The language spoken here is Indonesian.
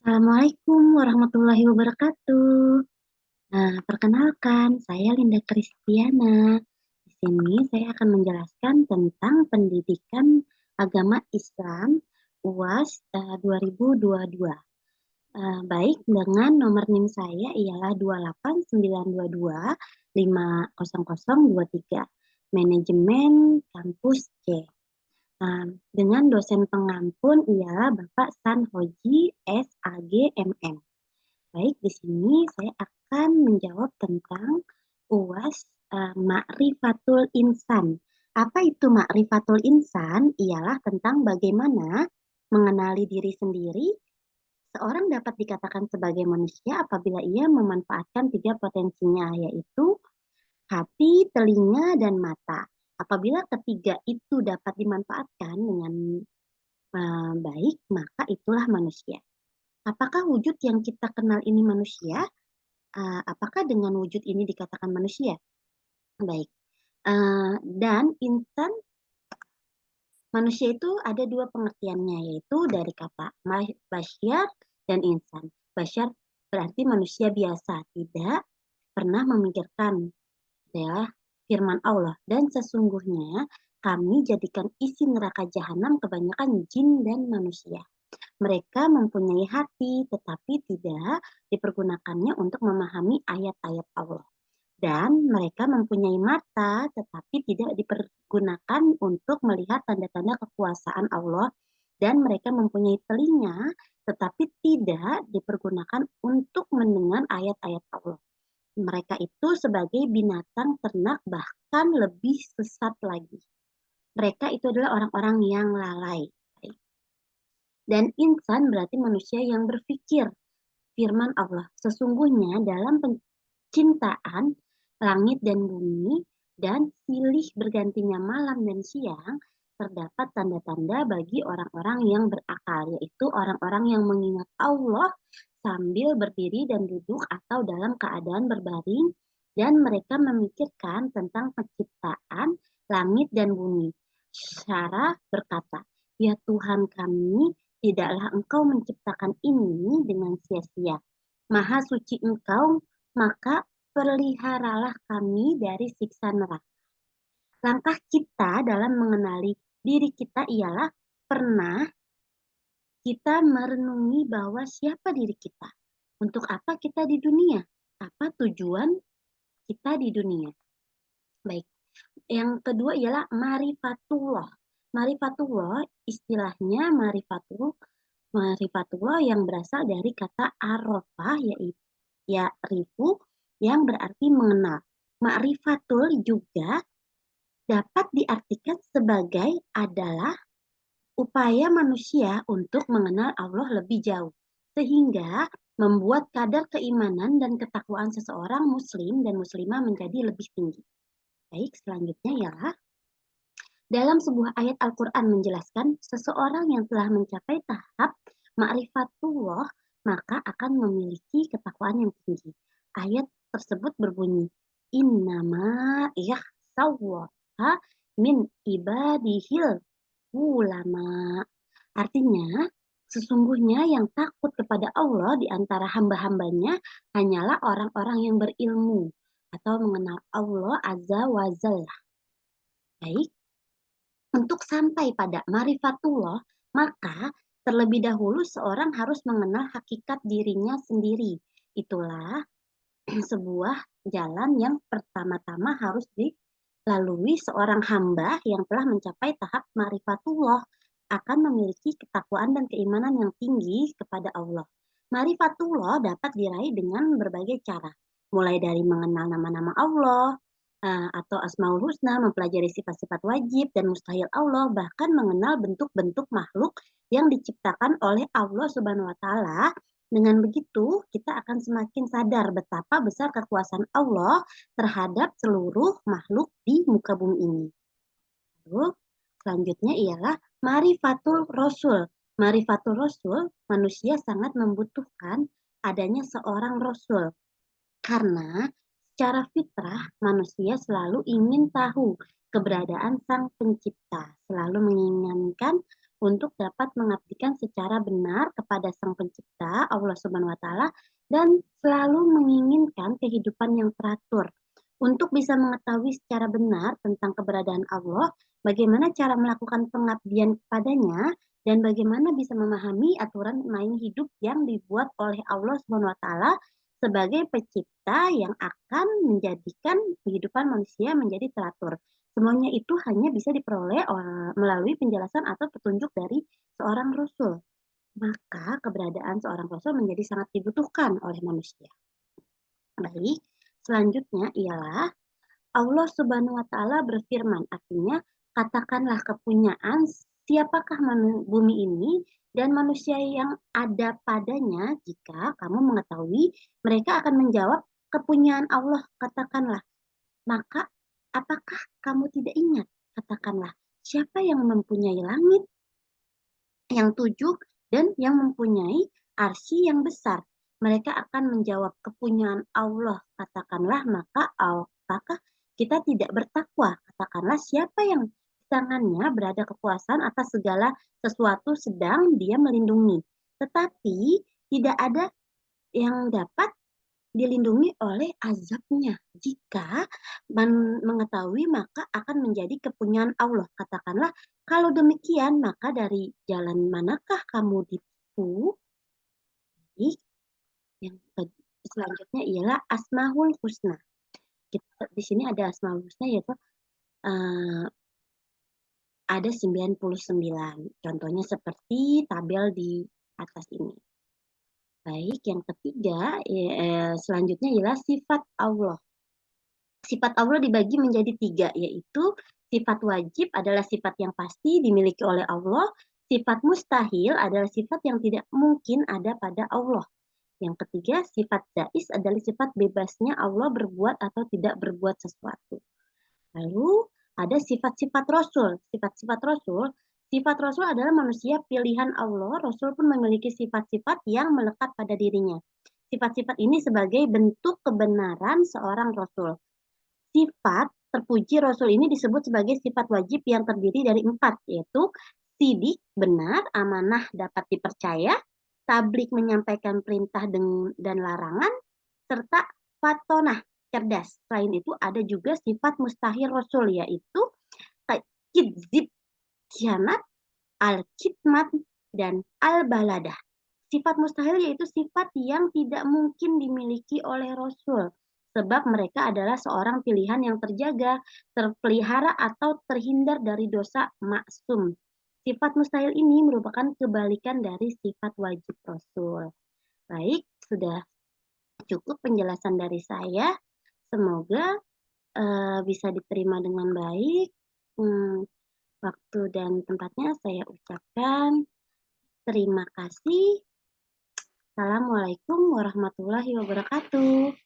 Assalamualaikum warahmatullahi wabarakatuh. Nah, perkenalkan, saya Linda Kristiana. Di sini saya akan menjelaskan tentang pendidikan agama Islam UAS 2022. Baik, dengan nomor NIM saya ialah 28922500023, manajemen kampus C. Dengan dosen pengampun ialah Bapak San Hoji SAG MM. Baik, di sini saya akan menjawab tentang UAS Ma'rifatul Insan. Apa itu Ma'rifatul Insan? Ialah tentang bagaimana mengenali diri sendiri. Seorang dapat dikatakan sebagai manusia apabila ia memanfaatkan tiga potensinya, yaitu hati, telinga, dan mata. Apabila ketiga itu dapat dimanfaatkan dengan baik, maka itulah manusia. Apakah wujud yang kita kenal ini manusia? Apakah dengan wujud ini dikatakan manusia? Baik. Dan insan, manusia itu ada dua pengertiannya, yaitu dari kata basyar dan insan. Basyar berarti manusia biasa, tidak pernah memikirkan ya firman Allah. Dan sesungguhnya kami jadikan isi neraka jahanam kebanyakan jin dan manusia. Mereka mempunyai hati, tetapi tidak dipergunakannya untuk memahami ayat-ayat Allah. Dan mereka mempunyai mata, tetapi tidak dipergunakan untuk melihat tanda-tanda kekuasaan Allah. Dan mereka mempunyai telinga, tetapi tidak dipergunakan untuk mendengar ayat-ayat Allah. Mereka itu sebagai binatang ternak, bahkan lebih sesat lagi. Mereka itu adalah orang-orang yang lalai. Dan insan berarti manusia yang berpikir. Firman Allah, sesungguhnya dalam penciptaan langit dan bumi dan silih bergantinya malam dan siang, terdapat tanda-tanda bagi orang-orang yang berakal, yaitu orang-orang yang mengingat Allah sambil berdiri dan duduk atau dalam keadaan berbaring, dan mereka memikirkan tentang penciptaan langit dan bumi. Syarah berkata, ya Tuhan kami, tidaklah Engkau menciptakan ini dengan sia-sia. Maha suci Engkau, maka peliharalah kami dari siksa neraka. Langkah kita dalam mengenali diri kita ialah pernah kita merenungi bahwa siapa diri kita, untuk apa kita di dunia, apa tujuan kita di dunia. Baik, yang kedua ialah marifatullah. Marifatullah istilahnya marifatullah yang berasal dari kata arafah, yaitu ya rifu, yang berarti mengenal. Ma'rifatul juga dapat diartikan sebagai adalah upaya manusia untuk mengenal Allah lebih jauh, sehingga membuat kadar keimanan dan ketakwaan seseorang muslim dan muslimah menjadi lebih tinggi. Baik, selanjutnya ialah dalam sebuah ayat Al-Quran menjelaskan seseorang yang telah mencapai tahap ma'rifatullah maka akan memiliki ketakwaan yang tinggi. Ayat tersebut berbunyi, Innama yahsawaha min ibadihil ulama. Artinya, sesungguhnya yang takut kepada Allah di antara hamba-hambanya hanyalah orang-orang yang berilmu atau mengenal Allah Azza wa Jalla. Baik, untuk sampai pada marifatullah, maka terlebih dahulu seorang harus mengenal hakikat dirinya sendiri. Itulah sebuah jalan yang pertama-tama harus dilalui seorang hamba yang telah mencapai tahap marifatullah, akan memiliki ketakwaan dan keimanan yang tinggi kepada Allah. Marifatullah dapat diraih dengan berbagai cara, mulai dari mengenal nama-nama Allah, atau Asmaul Husna, mempelajari sifat-sifat wajib dan mustahil Allah, bahkan mengenal bentuk-bentuk makhluk yang diciptakan oleh Allah Subhanahu wa Ta'ala. Dengan begitu, kita akan semakin sadar betapa besar kekuasaan Allah terhadap seluruh makhluk di muka bumi ini. Lalu, selanjutnya ialah Marifatul Rasul. Marifatul Rasul, manusia sangat membutuhkan adanya seorang Rasul. Karena secara fitrah manusia selalu ingin tahu keberadaan Sang Pencipta, selalu menginginkan untuk dapat mengabdikan secara benar kepada Sang Pencipta, Allah Subhanahu wa Ta'ala, dan selalu menginginkan kehidupan yang teratur. Untuk bisa mengetahui secara benar tentang keberadaan Allah, bagaimana cara melakukan pengabdian kepadanya, dan bagaimana bisa memahami aturan main hidup yang dibuat oleh Allah Subhanahu wa Ta'ala sebagai pencipta yang akan menjadikan kehidupan manusia menjadi teratur. Semuanya itu hanya bisa diperoleh melalui penjelasan atau petunjuk dari seorang rasul. Maka keberadaan seorang rasul menjadi sangat dibutuhkan oleh manusia. Baik, selanjutnya ialah Allah Subhanahu wa Ta'ala berfirman, artinya katakanlah kepunyaan siapakah bumi ini dan manusia yang ada padanya. Jika kamu mengetahui, mereka akan menjawab kepunyaan Allah. Katakanlah, maka apakah kamu tidak ingat? Katakanlah, siapa yang mempunyai langit yang tujuh dan yang mempunyai arsy yang besar? Mereka akan menjawab kepunyaan Allah. Katakanlah, maka apakah kita tidak bertakwa? Katakanlah, siapa yang di tangannya berada kekuasaan atas segala sesuatu sedang dia melindungi. Tetapi tidak ada yang dapat dilindungi oleh azabnya. Jika mengetahui, maka akan menjadi kepunyaan Allah. Katakanlah, kalau demikian, maka dari jalan manakah kamu ditipu? Yang selanjutnya ialah Asmaul Husna. Di sini ada Asmaul Husna, yaitu ada 99. Contohnya seperti tabel di atas ini. Baik, yang ketiga, selanjutnya ialah sifat Allah. Sifat Allah dibagi menjadi 3, yaitu sifat wajib adalah sifat yang pasti dimiliki oleh Allah, sifat mustahil adalah sifat yang tidak mungkin ada pada Allah. Yang ketiga, sifat jaiz adalah sifat bebasnya Allah berbuat atau tidak berbuat sesuatu. Lalu ada sifat-sifat Rasul. Sifat Rasul adalah manusia pilihan Allah. Rasul pun memiliki sifat-sifat yang melekat pada dirinya. Sifat-sifat ini sebagai bentuk kebenaran seorang Rasul. Sifat terpuji Rasul ini disebut sebagai sifat wajib yang terdiri dari 4, yaitu sidik, benar, amanah, dapat dipercaya, tablik, menyampaikan perintah dan larangan, serta fatonah, cerdas. Selain itu ada juga sifat mustahil Rasul, yaitu kidzib, khianat, al-kitmat, dan al-baladah. Sifat mustahil yaitu sifat yang tidak mungkin dimiliki oleh Rasul, sebab mereka adalah seorang pilihan yang terjaga, terpelihara, atau terhindar dari dosa maksum. Sifat mustahil ini merupakan kebalikan dari sifat wajib Rasul. Baik, sudah cukup penjelasan dari saya. Semoga bisa diterima dengan baik. Waktu dan tempatnya saya ucapkan terima kasih. Assalamualaikum warahmatullahi wabarakatuh.